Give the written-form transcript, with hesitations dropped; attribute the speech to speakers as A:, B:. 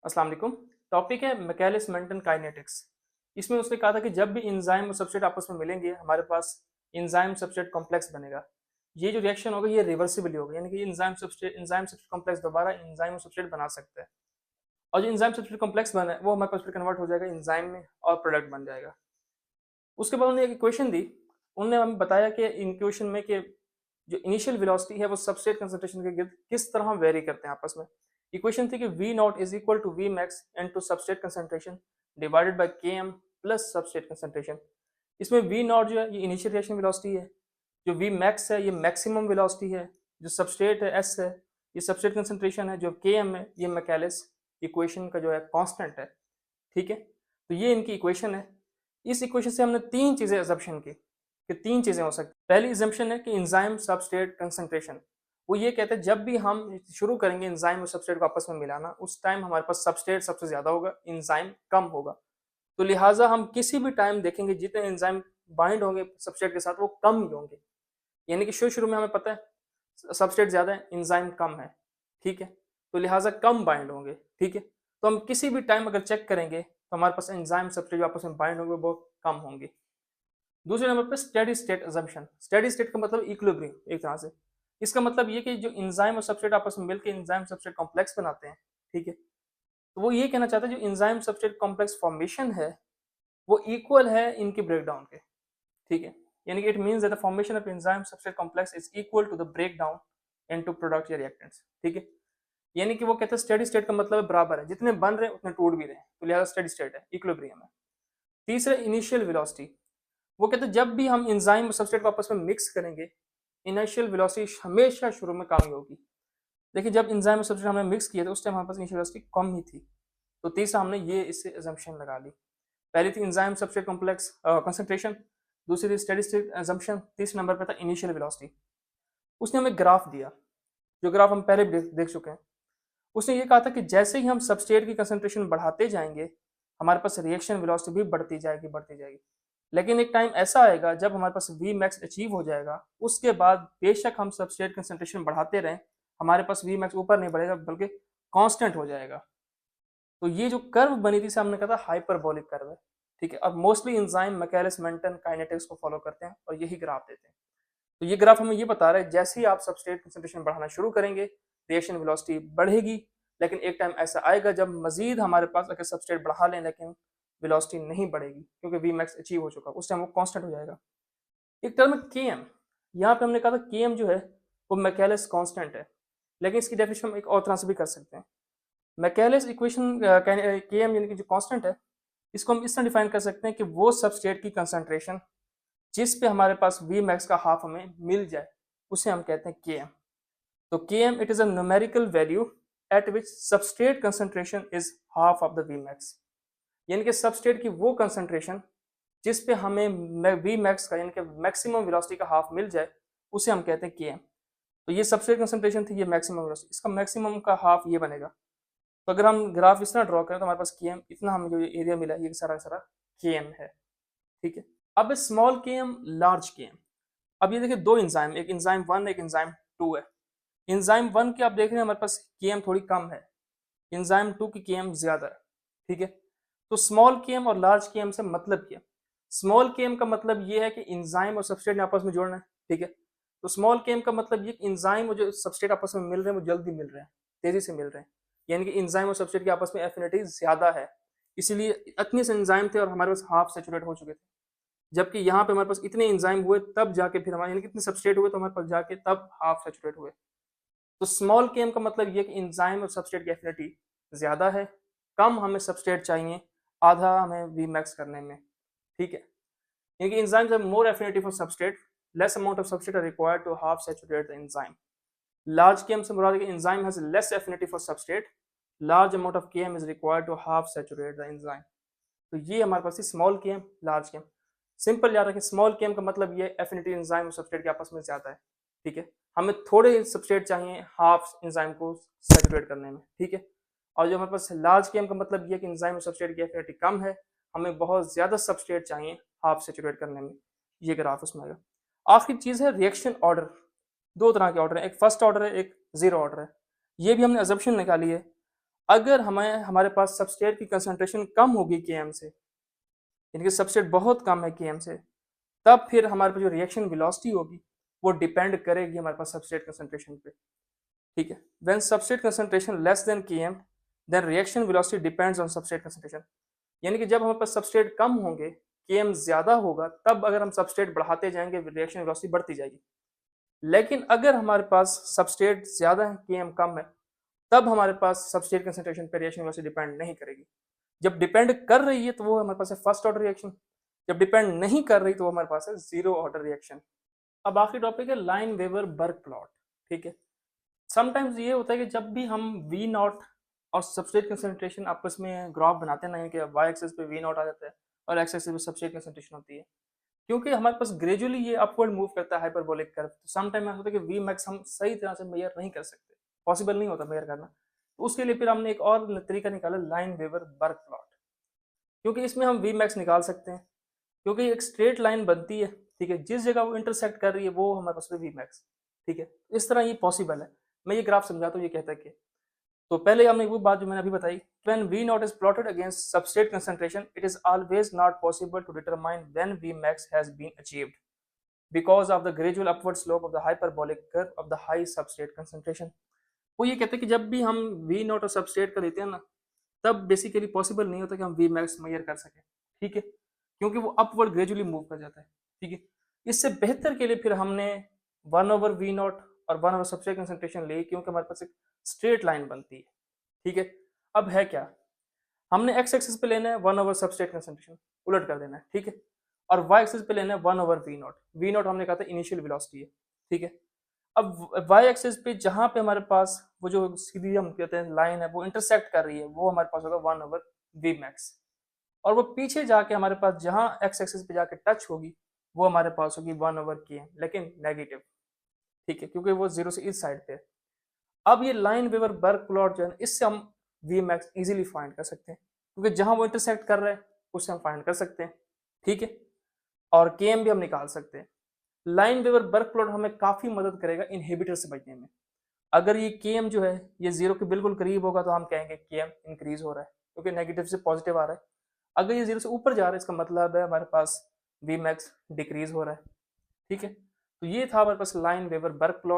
A: अस्सलाम वालेकुम। टॉपिक है मिकेलिस मेंटन काइनेटिक्स। इसमें उसने कहा था कि जब भी एंजाइम और सबस्ट्रेट आपस में मिलेंगे हमारे पास एंजाइम सबस्ट्रेट कॉम्प्लेक्स बनेगा। ये जो रिएक्शन होगा ये रिवर्सिबल होगा, यानी कि एंजाइम सबस्ट्रेट कॉम्प्लेक्स दोबारा एंजाइम और सबस्ट्रेट बना सकता है। और जो एंजाइम सबस्ट्रेट कॉम्प्लेक्स बना है वो हमारे पास फिर कन्वर्ट हो जाएगा एंजाइम में और प्रोडक्ट बन जाएगा। उसके बाद उन्होंने एक इक्वेशन दी। उन्होंने हमें बताया कि इन इक्वेशन में कि जो इनिशियल वेलोसिटी है वो सबस्ट्रेट कंसंट्रेशन के गिर्द किस तरह वेरी करते हैं आपस में। इक्वेशन थी कि V naught is equal to V max into substrate concentration divided by K M plus substrate concentration. इसमें वी नॉट जो है ये इनिशियल रिएक्शन वेलोसिटी है, जो वी मैक्स है ये मैक्सिमम वेलोसिटी है, जो सबस्ट्रेट है एस है ये सबस्ट्रेट कंसंट्रेशन है, जो के एम है ये मैकेलिस इक्वेशन का जो है कांस्टेंट है। ठीक है, तो ये इनकी इक्वेशन है। इस इक्वेशन से हमने तीन चीजें अजम्पशन की कि तीन चीजें हो सकती। पहली एग्जम्पशन है कि एंजाइम सबस्ट्रेट कंसंट्रेशन। वो ये कहते हैं जब भी हम शुरू करेंगे एंजाइम और सबस्ट्रेट को आपस में मिलाना उस टाइम हमारे पास सबस्ट्रेट सबसे ज्यादा होगा, एंजाइम कम होगा। तो लिहाजा हम किसी भी टाइम देखेंगे जितने एंजाइम बाइंड होंगे सबस्ट्रेट के साथ वो कम ही होंगे। यानी कि शुरू शुरू में हमें पता है सबस्ट्रेट ज्यादा है एंजाइम कम है। ठीक है, तो लिहाजा कम बाइंड होंगे। ठीक है, तो हम किसी भी टाइम अगर चेक करेंगे तो हमारे पास एंजाइम सबस्ट्रेट जो आपस में बाइंड होंगे वो कम होंगे। दूसरे नंबर पे steady state assumption. Steady state का मतलब इक्विलिब्रियम एक तरह से। इसका मतलब ये कि जो एंजाइम और सबस्ट्रेट आपस में मिलकर एंजाइम सबस्ट्रेट कॉम्प्लेक्स बनाते हैं। ठीक है, तो वो ये कहना चाहता है जो एंजाइम सबस्ट्रेट कॉम्प्लेक्स फॉर्मेशन है वो इक्वल है इनके ब्रेकडाउन के। ठीक है, यानी कि it means that the formation of enzyme substrate complex is equal to the breakdown into product या रिएक्टेंट्स। ठीक है, यानी कि वो कहते हैं स्टेडी स्टेट का मतलब बराबर है, जितने बन रहे हैं उतने टूट भी रहे हैं, तो लिहाजा स्टेडी स्टेट है, इक्विलिब्रियम है। तीसरा इनिशियल वेलोसिटी। वो कहते हैं जब भी हम एंजाइम और सबस्ट्रेट को आपस में मिक्स करेंगे इनिशियल वेलोसिटी हमेशा शुरू में कम ही होगी। देखिए जब एंजाइम और सबस्ट्रेट हमने मिक्स किया था उस टाइम हमारे पास इनिशियल वेलोसिटी कम ही थी। तो तीसरा हमने ये इससे अजम्पशन लगा ली। पहली थी एंजाइम सबस्ट्रेट कॉम्प्लेक्स कंसंट्रेशन, दूसरी थी स्टेडी स्टेट अजम्पशन, तीसरे नंबर पर था इनिशियल वेलोसिटी। उसने हमें ग्राफ दिया, जो ग्राफ हम पहले भी देख चुके हैं। उसने ये कहा था कि जैसे ही हम सबस्ट्रेट की कंसंट्रेशन बढ़ाते जाएंगे हमारे पास रिएक्शन वेलोसिटी भी बढ़ती जाएगी। लेकिन एक टाइम ऐसा आएगा जब हमारे पास वी मैक्स अचीव हो जाएगा, उसके बाद बेशक हम सबस्ट्रेट कंसंट्रेशन बढ़ाते रहें हमारे पास वी मैक्स ऊपर नहीं बढ़ेगा बल्कि कांस्टेंट हो जाएगा। तो ये जो कर्व बनी थी हमने कहा था हाइपरबोलिक कर्व है। ठीक है, अब mostly enzyme Michaelis Menten kinetics को फॉलो करते हैं और यही ग्राफ देते हैं। तो ये ग्राफ हमें ये बता रहा है जैसे ही आप सबस्ट्रेट कंसंट्रेशन बढ़ाना शुरू करेंगे रिएक्शन वेलोसिटी बढ़ेगी, लेकिन एक टाइम ऐसा आएगा जब मजीद हमारे पास अगर सबस्ट्रेट बढ़ा लें लेकिन वेलोसिटी नहीं बढ़ेगी क्योंकि वी मैक्स अचीव हो चुका, उस टाइम वो कांस्टेंट हो जाएगा। एक टर्म है के एम। यहाँ पे हमने कहा था के एम जो है वो मैकेलिस कांस्टेंट है, लेकिन इसकी डेफिनेशन हम एक और तरह से भी कर सकते हैं। मैकेलिस इक्वेशन के एम यानी कि जो कांस्टेंट है इसको हम इस तरह डिफाइन कर सकते हैं कि वो सबस्ट्रेट की कंसंट्रेशन जिस पे हमारे पास वी मैक्स का हाफ हमें मिल जाए उसे हम कहते हैं के एम। तो K M it is a numerical value at which substrate concentration is half of the V max. यानी कि सबस्ट्रेट की वो कंसंट्रेशन जिस पे हमें वी मैक्स का यानी कि मैक्सिमम वेलोसिटी का हाफ मिल जाए उसे हम कहते हैं के एम। तो ये सबस्ट्रेट कंसंट्रेशन थी, ये मैक्सिमम वेलोसिटी, इसका मैक्सिमम का हाफ ये बनेगा। तो अगर हम ग्राफ इस तरह ड्रॉ करें तो हमारे पास के एम इतना हमें जो एरिया मिला ये सारा सारा के एम है। ठीक है, अब small K M large K M. अब ये देखिए दो एंजाइम, एक एंजाइम 1 एक एंजाइम 2 है। एंजाइम 1 की आप देख रहे हैं हमारे पास के एम थोड़ी कम है, एंजाइम 2 की के एम ज्यादा है। ठीक है, तो स्मॉल के एम और लार्ज के एम से मतलब क्या। स्मॉल के एम का मतलब ये है कि एंजाइम और सबस्ट्रेट ने आपस में जोड़ना है। ठीक है, तो स्मॉल के एम का मतलब ये एंजाइम और जो सबस्ट्रेट आपस में मिल रहे हैं वो जल्दी मिल रहे हैं, तेजी से मिल रहे हैं, यानी कि एंजाइम और सबस्ट्रेट की आपस में एफिनिटी ज्यादा है, इसीलिए इतने से एंजाइम थे और हमारे पास हाफ सेचुरेट हो चुके थे। जबकि यहाँ पे हमारे पास इतने एंजाइम हुए तब जाके फिर हमारे यानी कितने सबस्ट्रेट हुए तो हमारे पास जाके तब हाफ सेचुरेट हुए। तो स्मॉल के एम का मतलब ये कि एंजाइम और सबस्ट्रेट की एफिनिटी ज्यादा है, कम हमें सबस्ट्रेट चाहिए आधा हमें वी मैक्स करने में। ठीक है, यानी कि enzymes have more affinity for substrate, less amount of substrate are required to half saturate the enzyme. Large K M से मुराद है कि enzyme has less affinity for substrate, large amount of K M is required to half saturate the enzyme. तो ये हमारे पास small K M large K M. Simple याद रखें स्मॉल के एम का मतलब ये एफिनिटी एंजाइम और सबस्ट्रेट के आपस में ज्यादा है। ठीक है, हमें थोड़े सबस्ट्रेट चाहिए हाफ एंजाइम को सैचुरेट करने में। ठीक है, और जो हमारे पास लार्ज के एम का मतलब ये कि एंजाइम और सबस्ट्रेट की एफिनिटी कम है, हमें बहुत ज्यादा सबस्ट्रेट चाहिए हाफ सैचुरेट करने में। ये ग्राफ उसमें आएगा। आखिरी चीज है रिएक्शन ऑर्डर। दो तरह के ऑर्डर है, एक फर्स्ट ऑर्डर है एक जीरो ऑर्डर है। ये भी हमने अजम्पशन निकाली है। अगर हमारे पास सबस्ट्रेट की कंसंट्रेशन कम होगी Km से, यानी कि सबस्ट्रेट बहुत कम है Km से, तब फिर हमारे पास जो रिएक्शन वेलोसिटी होगी वो डिपेंड करेगी हमारे पास सबस्ट्रेट कंसंट्रेशन पे। ठीक है, when substrate concentration less than Km then reaction velocity depends on substrate concentration. यानी कि जब हमारे पास सबस्ट्रेट कम होंगे, Km ज्यादा होगा, तब अगर हम सबस्ट्रेट बढ़ाते जाएंगे रिएक्शन वेलोसिटी बढ़ती जाएगी। लेकिन अगर हमारे पास सबस्ट्रेट ज्यादा है Km कम है, तब हमारे पास सबस्ट्रेट कंसंट्रेशन पर रिएक्शन वेलोसिटी डिपेंड नहीं करेगी। जब डिपेंड कर रही है तो वो हमारे पास है फर्स्ट ऑर्डर रिएक्शन, जब डिपेंड नहीं कर रही तो वो हमारे पास है जीरो ऑर्डर रिएक्शन। अब आखिरी टॉपिक है लाइन वेवर बर्क प्लॉट। ठीक है, समटाइम्स ये होता है कि जब भी हम वी नॉट और सबस्ट्रेट कंसंट्रेशन आपस में ग्राफ बनाते हैं ना, कि वाई एक्सिस पे वी नॉट आ जाता है और एक्स एक्सिस पे सबस्ट्रेट कंसंट्रेशन होती है, क्योंकि हमारे पास ग्रेजुअली ये अपवर्ड मूव करता है हाइपरबोलिक कर्व, तो समटाइम ऐसा होता है कि वी मैक्स हम सही तरह से मेजर नहीं कर सकते, पॉसिबल नहीं होता मेजर करना। तो उसके लिए फिर हमने एक और तरीका निकाला, लाइन वेवर बर्क प्लॉट, क्योंकि इसमें हम वी मैक्स निकाल सकते हैं, क्योंकि एक स्ट्रेट लाइन बनती है। ठीक है, जिस जगह वो इंटरसेक्ट कर रही है वो हमारे पास वी मैक्स। ठीक है, इस तरह ये पॉसिबल है। मैं ये ग्राफ समझाता हूँ, ये कहता है कि तो पहले हमने वो बात जो मैंने अभी बताई, when V naught is plotted against substrate concentration, it is always not possible to determine when V max has been achieved because of the gradual upward slope of the hyperbolic curve of the high substrate concentration। वो ये कहते हैं कि जब भी हम V naught और substrate का लेते हैं ना, तब बेसिकली पॉसिबल नहीं होता कि हम V max मेजर कर सकें। ठीक है, क्योंकि वो अपवर्ड ग्रेजुअली मूव कर जाता है। ठीक है, इससे बेहतर के लिए फिर हमने 1/V0 और 1/substrate सबस्ट्रेट कंसंट्रेशन ली, क्योंकि हमारे पास एक स्ट्रेट लाइन बनती है। ठीक है, अब है क्या, हमने एक्स एक्सिस पे लेना है 1/सबस्ट्रेट सबस्ट्रेट कंसंट्रेशन, उलट कर देना है। ठीक है, और वाई एक्सिस पे लेना है 1/V0। V0 हमने कहा था इनिशियल वेलोसिटी है। ठीक है, अब वाई एक्सिस पे जहां पे हमारे पास वो जो सीधी हम कहते हैं लाइन है वो इंटरसेक्ट कर रही है, वो हमारे पास होगा 1/V max। और वो पीछे जाके हमारे पास जहां एक्स एक्सिस पे जाके टच होगी वो हमारे पास होगी 1/Km, लेकिन नेगेटिव। ठीक है, क्योंकि वो जीरो से इस साइड पे है। अब ये लाइन वेवर बर्क प्लॉट जो है, इससे हम वी मैक्स इजिली फाइंड कर सकते हैं, क्योंकि जहां वो इंटरसेक्ट कर रहा है उससे हम फाइंड कर सकते हैं। ठीक है, और Km भी हम निकाल सकते हैं। लाइन वेवर बर्क प्लॉट हमें काफी मदद करेगा इनहिबिटर से बचने में। अगर ये Km जो है ये जीरो के बिल्कुल करीब होगा तो हम कहेंगे Km इंक्रीज हो रहा है, क्योंकि नेगेटिव से पॉजिटिव आ रहा है। अगर ये जीरो से ऊपर जा रहा है, इसका मतलब है हमारे पास वी मैक्स डिक्रीज हो रहा है। ठीक है, तो ये था हमारे पास लाइन वेवर बर्क प्लॉट।